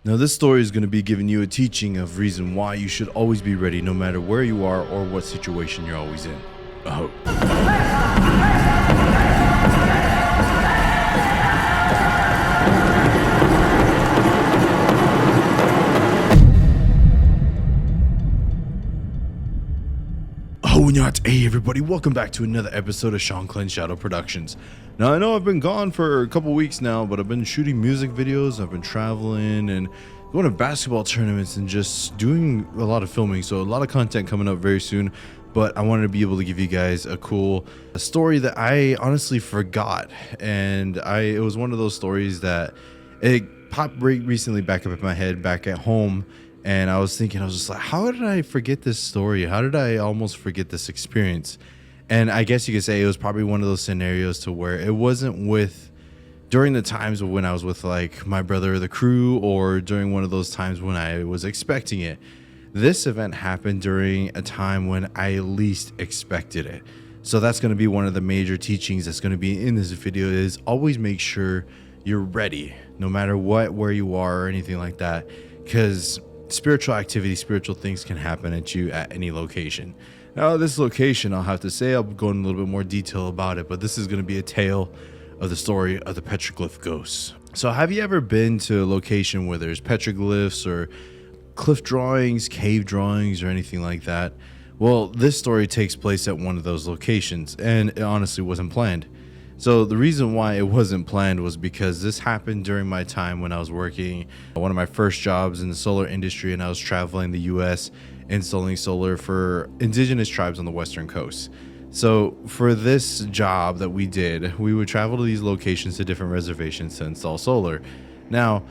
Now, this story is going to be giving you a teaching of reason why you should always be ready no matter where you are or what situation you're always in. Oh. Hey everybody, welcome back to another episode of Shanclen Shadow Productions. Now I know I've been gone for a couple weeks now, but I've been shooting music videos, I've been traveling and going to basketball tournaments and just doing a lot of filming, so a lot of content coming up very soon. But I wanted to be able to give you guys a cool story that I honestly forgot, and it was one of those stories that it popped recently back up in my head back at home. And I was thinking, I was just like, how did I forget this story? How did I almost forget this experience? And I guess you could say it was probably one of those scenarios to where it wasn't during the times when I was with like my brother or the crew, or during one of those times when I was expecting it. This event happened during a time when I least expected it. So that's going to be one of the major teachings that's going to be in this video, is always make sure you're ready, no matter where you are or anything like that, because spiritual activity, spiritual things can happen at you at any location. Now, this location, I'll have to say, I'll go in a little bit more detail about it, but this is going to be a tale of the story of the Petroglyph ghosts. So have you ever been to a location where there's petroglyphs or cliff drawings, cave drawings, or anything like that? Well, this story takes place at one of those locations, and it honestly wasn't planned. So the reason why it wasn't planned was because this happened during my time when I was working one of my first jobs in the solar industry, and I was traveling the US installing solar for indigenous tribes on the western coast. So for this job that we did, we would travel to these locations, to different reservations, to install solar. Now,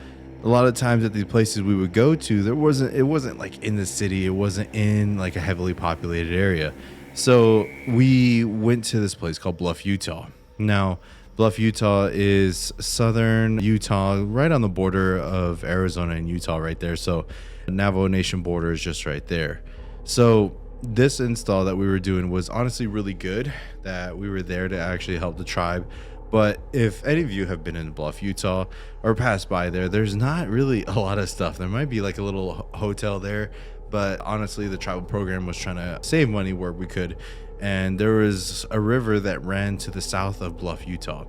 a lot of times at these places we would go to, it wasn't like in the city, it wasn't in like a heavily populated area. So we went to this place called Bluff, Utah. Now, Bluff, Utah is southern Utah, right on the border of Arizona and Utah right there. So the Navajo Nation border is just right there. So this install that we were doing was honestly really good, that we were there to actually help the tribe. But if any of you have been in Bluff, Utah or passed by there's not really a lot of stuff. There might be like a little hotel there, but honestly, the tribal program was trying to save money where we could. And there was a river that ran to the south of Bluff, Utah.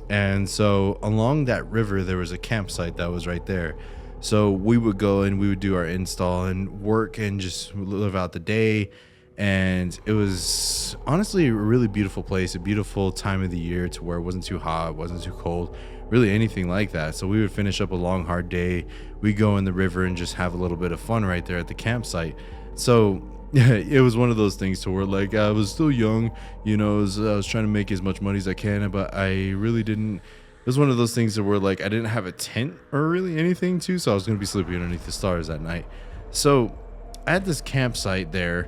And so along that river, there was a campsite that was right there. So we would go and we would do our install and work and just live out the day. And it was honestly a really beautiful place, a beautiful time of the year, to where it wasn't too hot, it wasn't too cold, really anything like that. So we would finish up a long, hard day. We'd go in the river and just have a little bit of fun right there at the campsite. So yeah, it was one of those things to where, like, I was still young, I was trying to make as much money as I can, but I really didn't. It was one of those things that were like, I didn't have a tent or really anything too, so I was going to be sleeping underneath the stars that night. So at this campsite it's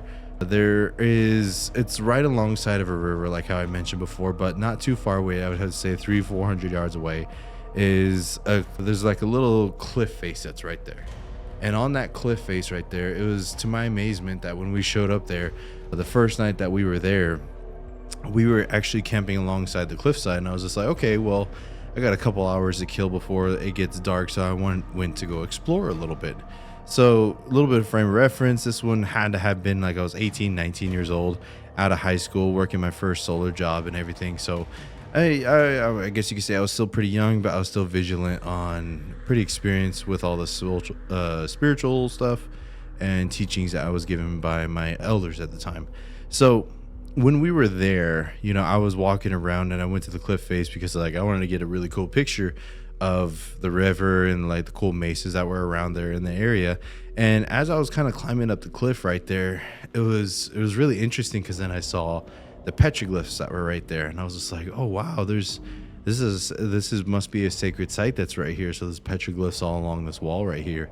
right alongside of a river, like how I mentioned before, but not too far away. I would have to say 300-400 yards away there's like a little cliff face that's right there. And on that cliff face right there, it was to my amazement that when we showed up there, the first night that we were there, we were actually camping alongside the cliffside. And I was just like, okay, well, I got a couple hours to kill before it gets dark, so I went to go explore a little bit. So a little bit of frame of reference, this one had to have been like I was 18, 19 years old, out of high school, working my first solar job and everything. So I guess you could say I was still pretty young, but I was still vigilant, pretty experienced with all the spiritual stuff and teachings that I was given by my elders at the time. So when we were there, I was walking around and I went to the cliff face because I wanted to get a really cool picture of the river and like the cool mesas that were around there in the area. And as I was kind of climbing up the cliff right there, it was really interesting, because then I saw the petroglyphs that were right there, and I was just like, oh wow, this must be a sacred site that's right here. So there's petroglyphs all along this wall right here.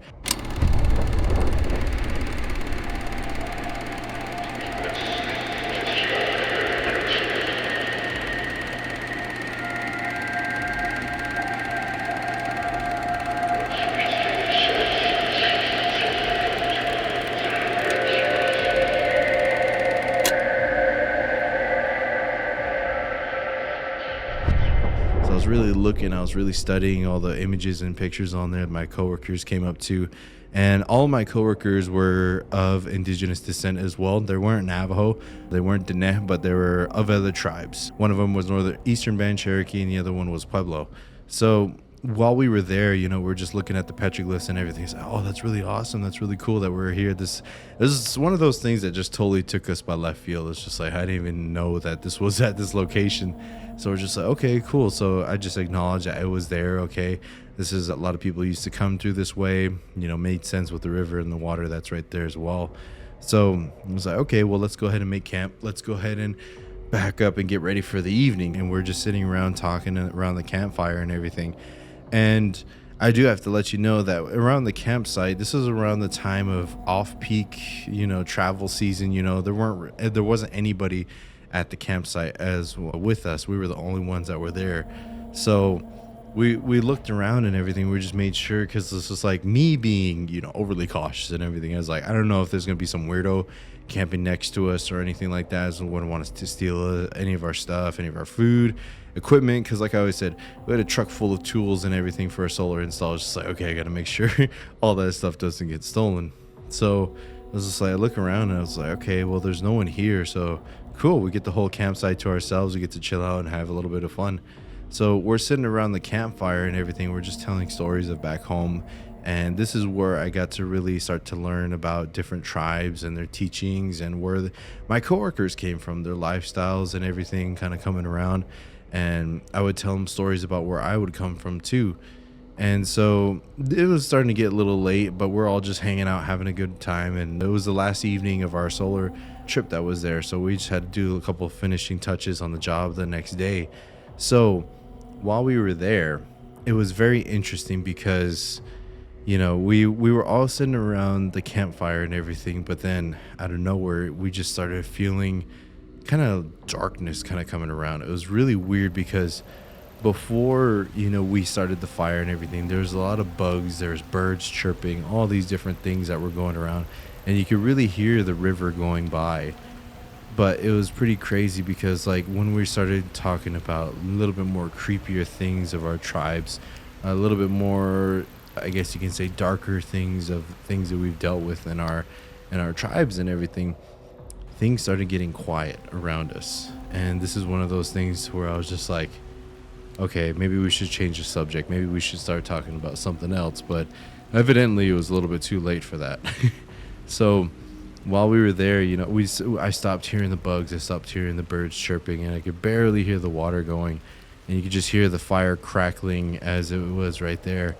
really looking, I was really studying all the images and pictures on there my coworkers came up to. And all my coworkers were of indigenous descent as well. They weren't Navajo, they weren't Diné, but they were of other tribes. One of them was Northern Eastern Band Cherokee, and the other one was Pueblo. So while we were there, we're just looking at the petroglyphs and everything. It's like, oh, that's really awesome. That's really cool that we're here. This is one of those things that just totally took us by left field. It's just like, I didn't even know that this was at this location. So we're just like, okay, cool. So I just acknowledged that it was there. Okay, this is a lot of people used to come through this way. Made sense with the river and the water that's right there as well. So I was like, okay, well, let's go ahead and make camp. Let's go ahead and back up and get ready for the evening. And we're just sitting around talking around the campfire and everything. And I do have to let you know that around the campsite, this is around the time of off-peak, travel season. There wasn't anybody at the campsite as well with us. We were the only ones that were there. So we looked around and everything. We just made sure, because this was like me being, overly cautious and everything. I was like, I don't know if there's going to be some weirdo camping next to us or anything like that. So we wouldn't want us to steal any of our stuff, any of our food, equipment, because like I always said, we had a truck full of tools and everything for a solar install. It's just like, okay, I got to make sure all that stuff doesn't get stolen. So I was just like, I look around and I was like, okay, well, there's no one here, so cool, we get the whole campsite to ourselves. We get to chill out and have a little bit of fun. So we're sitting around the campfire and everything. We're just telling stories of back home. And this is where I got to really start to learn about different tribes and their teachings and where my coworkers came from, their lifestyles and everything kind of coming around. And I would tell them stories about where I would come from too. And so it was starting to get a little late, but we're all just hanging out, having a good time. And it was the last evening of our solar trip that was there. So we just had to do a couple of finishing touches on the job the next day. So while we were there, it was very interesting because, we were all sitting around the campfire and everything. But then out of nowhere, we just started feeling kind of darkness kind of coming around. It was really weird because before we started the fire and everything, there was a lot of bugs, there's birds chirping, all these different things that were going around, and you could really hear the river going by. But it was pretty crazy because like when we started talking about a little bit more creepier things of our tribes, a little bit more, I guess you can say, darker things of things that we've dealt with in our tribes and everything, things started getting quiet around us. And this is one of those things where I was just like, okay, maybe we should change the subject. Maybe we should start talking about something else. But evidently it was a little bit too late for that. So while we were there, I stopped hearing the bugs. I stopped hearing the birds chirping, and I could barely hear the water going. And you could just hear the fire crackling as it was right there.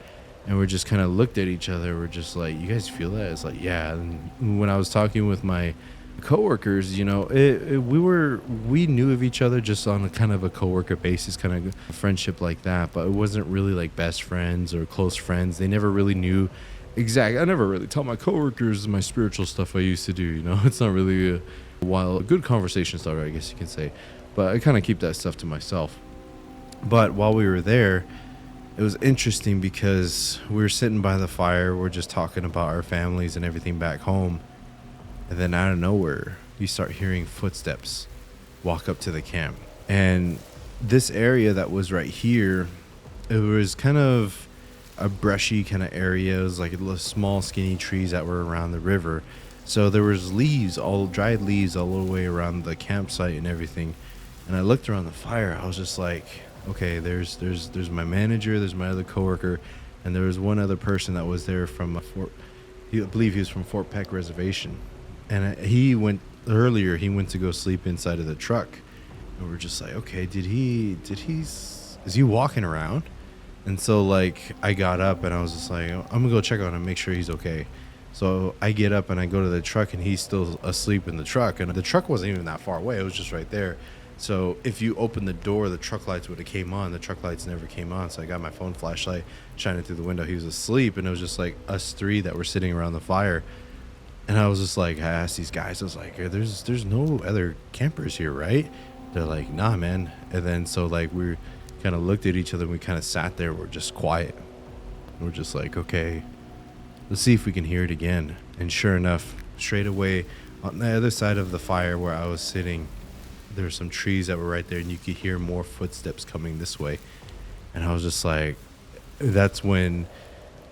And we just kind of looked at each other. We're just like, you guys feel that? It's like, yeah. And when I was talking with my coworkers, we knew of each other just on a kind of a coworker basis, kind of friendship like that, but it wasn't really like best friends or close friends. They never really knew exactly. I never really tell my coworkers my spiritual stuff I used to do. It's not really a good conversation starter, I guess you can say, but I kind of keep that stuff to myself. But while we were there, it was interesting because we were sitting by the fire, we're just talking about our families and everything back home. And then out of nowhere, you start hearing footsteps walk up to the camp. And this area that was right here, it was kind of a brushy kind of area. It was like small skinny trees that were around the river. So there was dried leaves all the way around the campsite and everything. And I looked around the fire. I was just like, okay, there's my manager, there's my other coworker, and there was one other person that was there from I believe he was from Fort Peck Reservation. And he went to go sleep inside of the truck. And we're just like, okay, is he walking around? And so like I got up and I was just like, I'm gonna go check on him, make sure he's okay. So I get up and I go to the truck and he's still asleep in the truck. And the truck wasn't even that far away. It was just right there. So if you open the door, the truck lights would have came on. The truck lights never came on. So I got my phone flashlight shining through the window. He was asleep, and it was just like us three that were sitting around the fire. And I was just like, I asked these guys, I was like, there's no other campers here, right? They're like, nah, man. And then so like we kind of looked at each other and we kind of sat there. We're just quiet. We're just like, okay, let's see if we can hear it again. And sure enough, straight away on the other side of the fire where I was sitting, there were some trees that were right there, and you could hear more footsteps coming this way. And I was just like, that's when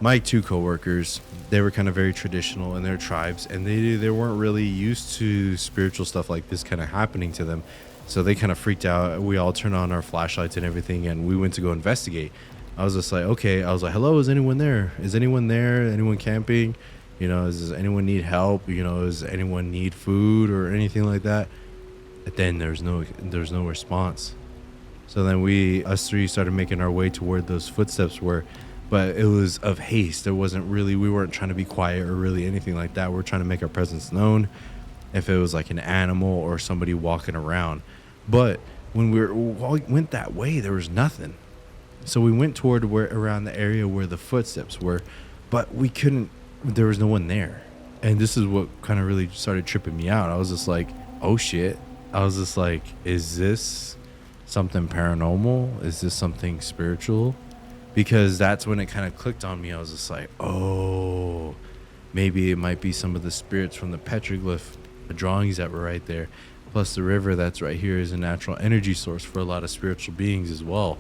my two coworkers, they were kind of very traditional in their tribes, and they weren't really used to spiritual stuff like this kind of happening to them. So they kind of freaked out. We all turned on our flashlights and everything, and we went to go investigate. I was just like, okay. I was like, hello, is anyone there? Is anyone there? Anyone camping? Does anyone need help? Does anyone need food or anything like that? But then there's no response. So then us three started making our way to where those footsteps were, but it was of haste. We weren't trying to be quiet or really anything like that. We're trying to make our presence known if it was like an animal or somebody walking around. But when we went that way, there was nothing. So we went toward around the area where the footsteps were, but there was no one there. And this is what kind of really started tripping me out. I was just like, oh shit. I was just like, is this something paranormal? Is this something spiritual? Because that's when it kind of clicked on me. I was just like, oh, maybe it might be some of the spirits from the Petroglyph, the drawings that were right there. Plus the river that's right here is a natural energy source for a lot of spiritual beings as well.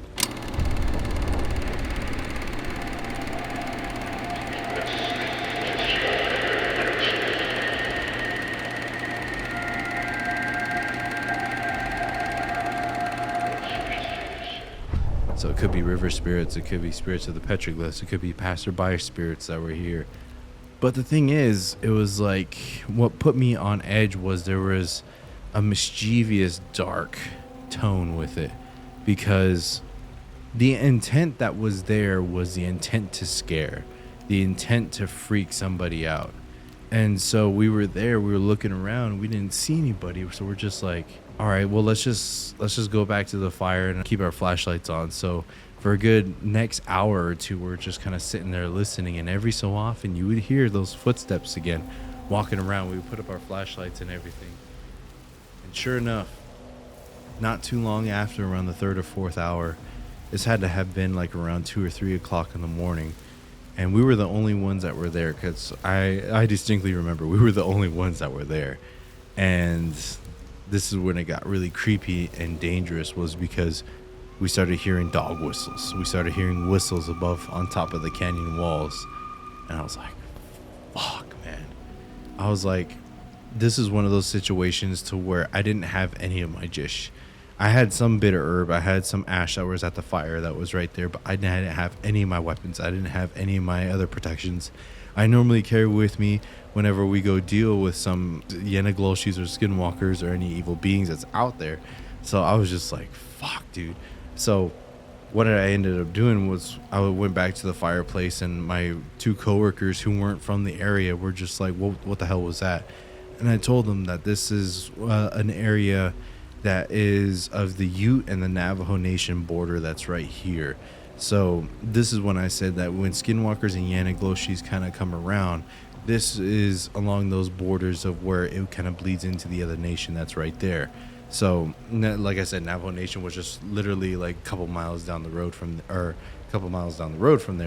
So it could be river spirits, it could be spirits of the petroglyphs, it could be passerby spirits that were here. But the thing is, it was like, what put me on edge was there was a mischievous, dark tone with it. Because the intent that was there was the intent to scare, the intent to freak somebody out. And so we were there, we were looking around, we didn't see anybody, so we're just like, all right, well, let's just go back to the fire and keep our flashlights on. So for a good next hour or two, we're just kind of sitting there listening, and every so often you would hear those footsteps again walking around. We would put up our flashlights and everything, and sure enough, not too long after, around the third or fourth hour, this had to have been like around 2 or 3 o'clock in the morning. And we were the only ones that were there, because I distinctly remember we were the only ones that were there. And this is when it got really creepy and dangerous, was because we started hearing dog whistles. We started hearing whistles above on top of the canyon walls. And I was like, fuck, man. I was like, this is one of those situations to where I didn't have any of my jish. I had some bitter herb. I had some ash that was at the fire that was right there, but I didn't have any of my weapons. I didn't have any of my other protections. I normally carry with me whenever we go deal with some Yenagloshis or Skinwalkers or any evil beings that's out there. So I was just like, fuck, dude. So what I ended up doing was I went back to the fireplace, and my two coworkers who weren't from the area were just like, what the hell was that? And I told them that this is an area that is of the Ute and the Navajo Nation border that's right here. So this is when I said that when Skinwalkers and Yenagloshis kind of come around, this is along those borders of where it kind of bleeds into the other nation that's right there. So like I said, Navajo Nation was just literally like a couple miles down the road from there.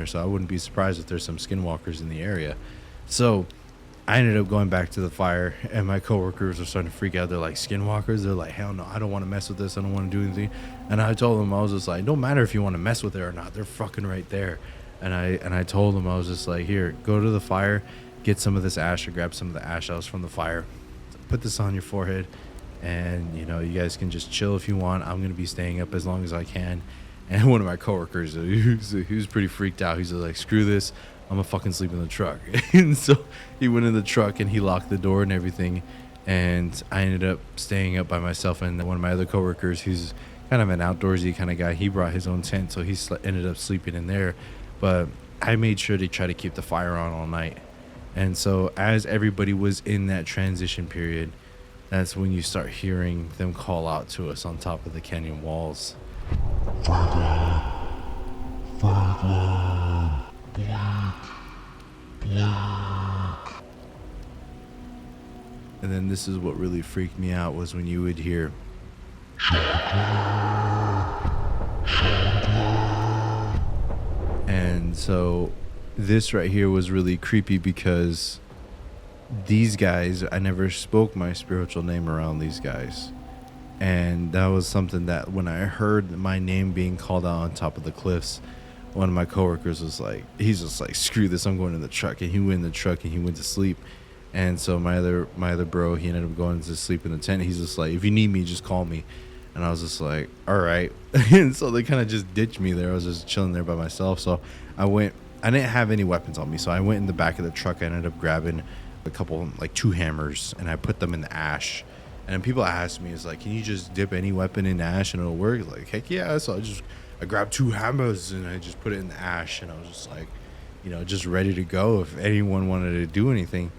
So I wouldn't be surprised if there's some Skinwalkers in the area. So I ended up going back to the fire, and my coworkers were starting to freak out. They're like, Skinwalkers? They're like, hell no, I don't want to mess with this. I don't want to do anything. And I told them, I was just like, don't matter if you want to mess with it or not. They're fucking right there. And I told them, I was just like, here, go to the fire, get some of this ash, or grab some of the ash that was from the fire. Put this on your forehead, and, you guys can just chill if you want. I'm going to be staying up as long as I can. And one of my coworkers, he was pretty freaked out. He's like, screw this. I'm gonna fucking sleep in the truck. And so he went in the truck and he locked the door and everything. And I ended up staying up by myself. And one of my other coworkers, who's kind of an outdoorsy kind of guy, he brought his own tent. So he ended up sleeping in there. But I made sure to try to keep the fire on all night. And so as everybody was in that transition period, that's when you start hearing them call out to us on top of the canyon walls. And then this is what really freaked me out, was when you would hear and so this right here was really creepy, because these guys, I never spoke my spiritual name around these guys. And that was something that when I heard my name being called out on top of the cliffs, one of my coworkers was like, he's just like, screw this, I'm going in the truck. And he went in the truck and he went to sleep. And so my other bro, he ended up going to sleep in the tent. He's just like, if you need me, just call me. And I was just like, all right. And so they kind of just ditched me there. I was just chilling there by myself. So I didn't have any weapons on me. So I went in the back of the truck. I ended up grabbing a couple, like 2 hammers, and I put them in the ash. And then people asked me, it's like, can you just dip any weapon in ash and it'll work? Like, heck yeah. So I grabbed 2 hammers and I just put it in the ash, and I was just like, just ready to go if anyone wanted to do anything.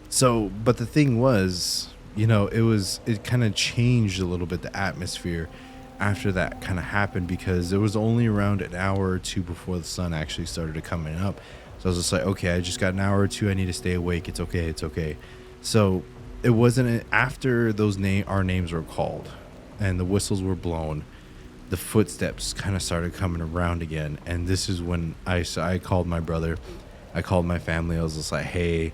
So, but the thing was, it kind of changed a little bit, the atmosphere after that kind of happened, because it was only around an hour or 2 before the sun actually started coming up. So I was just like, okay, I just got an hour or 2. I need to stay awake. It's okay. It's okay. So it wasn't after our names were called and the whistles were blown, the footsteps kind of started coming around again. And this is when I called my brother. I called my family. I was just like, hey,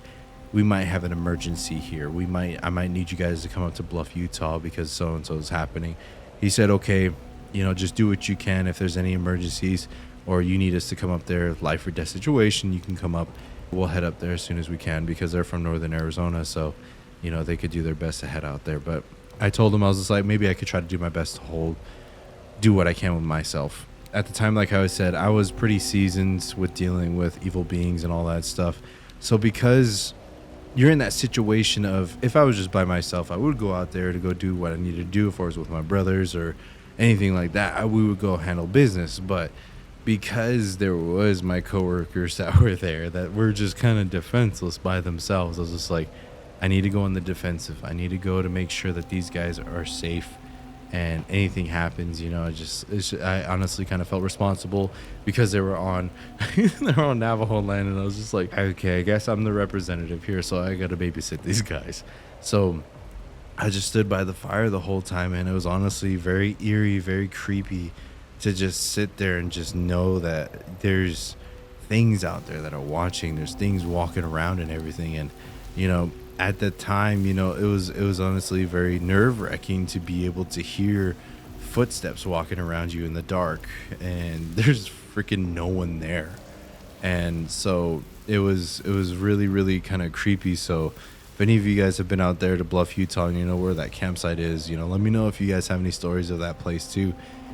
we might have an emergency here. I might need you guys to come up to Bluff, Utah, because so-and-so is happening. He said, okay, just do what you can. If there's any emergencies or you need us to come up there, life or death situation, you can come up. We'll head up there as soon as we can, because they're from northern Arizona. So, they could do their best to head out there. But I told them, I was just like, maybe I could try to do my best to do what I can with myself. At the time, like I said, I was pretty seasoned with dealing with evil beings and all that stuff. So because you're in that situation of, if I was just by myself, I would go out there to go do what I needed to do. If I was with my brothers or anything like that, we would go handle business. But because there was my coworkers that were there that were just kind of defenseless by themselves, I was just like, I need to go on the defensive. I need to go to make sure that these guys are safe, and anything happens, I honestly kind of felt responsible, because they were on Navajo land, and I was just like, okay, I guess I'm the representative here, so I got to babysit these guys. So I just stood by the fire the whole time, and it was honestly very eerie, very creepy to just sit there and just know that there's things out there that are watching. There's things walking around and everything, and at the time, it was honestly very nerve-wracking to be able to hear footsteps walking around you in the dark, and there's freaking no one there. And so it was really, really kind of creepy. So if any of you guys have been out there to Bluff, Utah, and you know where that campsite is, let me know if you guys have any stories of that place too,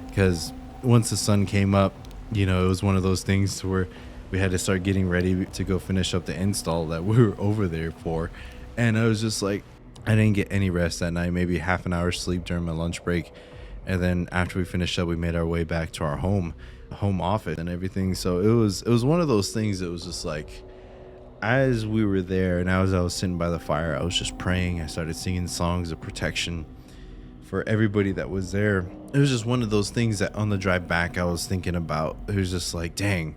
because once the sun came up, it was one of those things to where we had to start getting ready to go finish up the install that we were over there for. And I was just like, I didn't get any rest that night, maybe half an hour sleep during my lunch break. And then after we finished up, we made our way back to our home office and everything. So it was one of those things that was just like, as we were there and as I was sitting by the fire, I was just praying. I started singing songs of protection for everybody that was there. It was just one of those things that on the drive back, I was thinking about. It was just like, dang,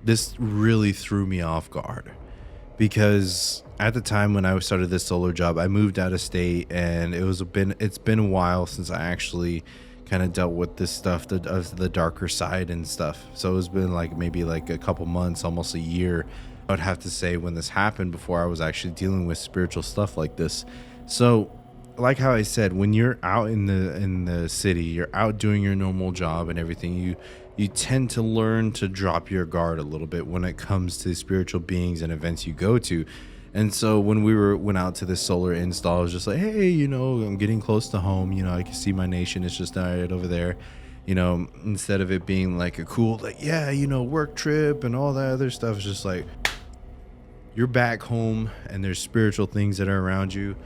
this really threw me off guard. Because at the time when I started this solar job, I moved out of state, and it's been a while since I actually kind of dealt with this stuff, the darker side and stuff. So it's been maybe a couple months, almost a year, I would have to say, when this happened, before I was actually dealing with spiritual stuff like this. So like how I said, when you're out in the city, you're out doing your normal job and everything, you tend to learn to drop your guard a little bit when it comes to spiritual beings and events you go to. And so when went out to this solar install, I was just like, hey, I'm getting close to home. I can see my nation. It's just right over there. Instead of it being like a cool, work trip and all that other stuff, it's just like, you're back home and there's spiritual things that are around you,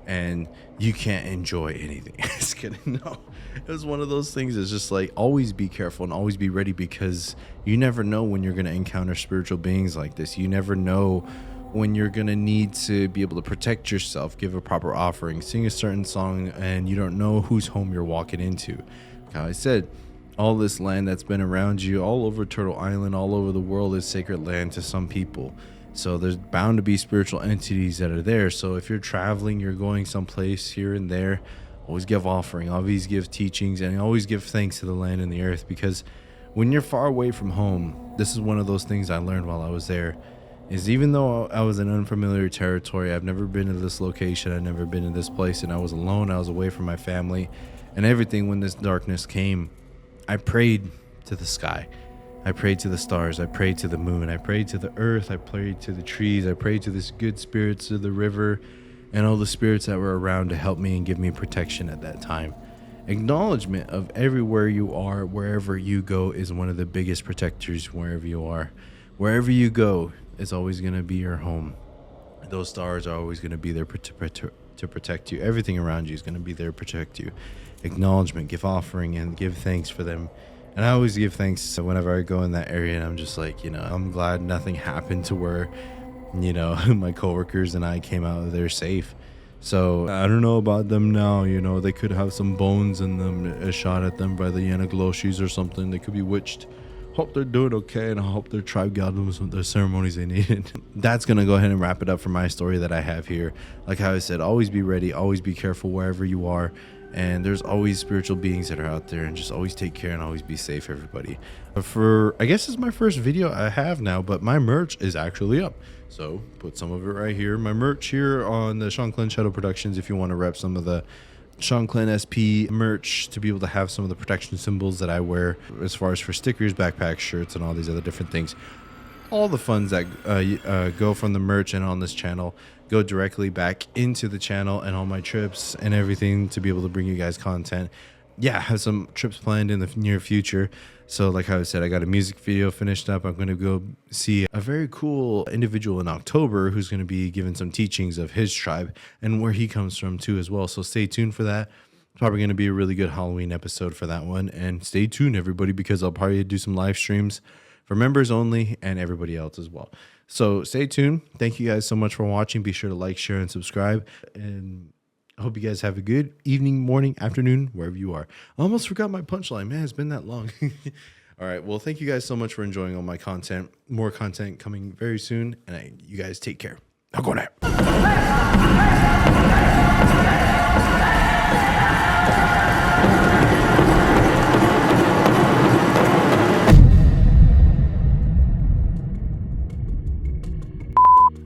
and you can't enjoy anything. Just kidding. No, it was one of those things. It's just like, always be careful and always be ready, because you never know when you're going to encounter spiritual beings like this. You never know when you're going to need to be able to protect yourself, give a proper offering, sing a certain song, and you don't know whose home you're walking into. Like how I said, all this land that's been around you all over Turtle Island, all over the world, is sacred land to some people. So there's bound to be spiritual entities that are there. So if you're traveling, you're going someplace here and there, always give offering, always give teachings, and always give thanks to the land and the earth. Because when you're far away from home, this is one of those things I learned while I was there, is even though I was in unfamiliar territory, I've never been to this location, I've never been to this place, and I was alone, I was away from my family, and everything. When this darkness came, I prayed to the sky. I prayed to the stars. I prayed to the moon. I prayed to the earth. I prayed to the trees. I prayed to the good spirits of the river and all the spirits that were around to help me and give me protection at that time. Acknowledgement of everywhere you are, wherever you go, is one of the biggest protectors. Wherever you are, wherever you go, is always going to be your home. Those stars are always going to be there to protect you. Everything around you is going to be there to protect you. Acknowledgement, give offering, and give thanks for them. And I always give thanks whenever I go in that area, and I'm just like, I'm glad nothing happened to where, my coworkers and I came out of there safe. So I don't know about them now. They could have some bones in them, shot at them by the Yanagloshis or something. They could be witched. Hope they're doing okay, and I hope their tribe got them some of the ceremonies they needed. That's going to go ahead and wrap it up for my story that I have here. Like how I said, always be ready, always be careful wherever you are. And there's always spiritual beings that are out there, and just always take care and always be safe, everybody. I guess it's my first video I have now, but my merch is actually up. So put some of it right here. My merch here on the Shanclen Shadow Productions, if you want to rep some of the Shanclen SP merch to be able to have some of the protection symbols that I wear, as far as for stickers, backpacks, shirts, and all these other different things. All the funds that go from the merch and on this channel go directly back into the channel and all my trips and everything to be able to bring you guys content. Yeah, I have some trips planned in the near future. So like I said, I got a music video finished up. I'm going to go see a very cool individual in October who's going to be giving some teachings of his tribe and where he comes from too as well. So stay tuned for that. It's probably going to be a really good Halloween episode for that one. And stay tuned, everybody, because I'll probably do some live streams for members only and everybody else as well. So stay tuned. Thank you guys so much for watching. Be sure to like, share, and subscribe. And I hope you guys have a good evening, morning, afternoon, wherever you are. I almost forgot my punchline. Man, it's been that long. All right. Well, thank you guys so much for enjoying all my content. More content coming very soon. And you guys take care. I'll go now.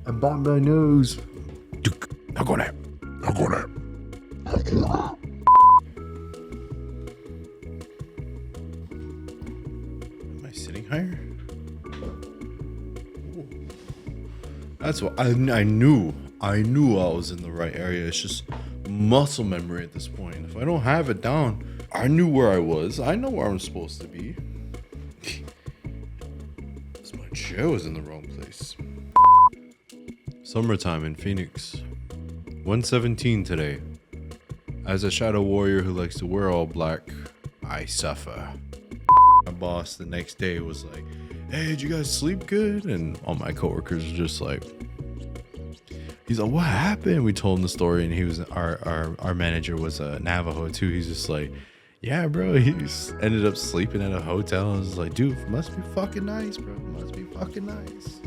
I bombed my nose. I'll go now. I'll go now. Am I sitting higher? Ooh. That's what I knew. I knew I was in the right area. It's just muscle memory at this point. If I don't have it down, I knew where I was. I know where I'm supposed to be. My chair was in the wrong place. Summertime in Phoenix. 1:17 today. As a shadow warrior who likes to wear all black, I suffer. My boss the next day was like, "Hey, did you guys sleep good?" And all my coworkers were just like, he's like, "What happened?" We told him the story, and he was our manager was a Navajo too. He's just like, "Yeah, bro, he's ended up sleeping at a hotel." I was like, "Dude, must be fucking nice, bro. Must be fucking nice."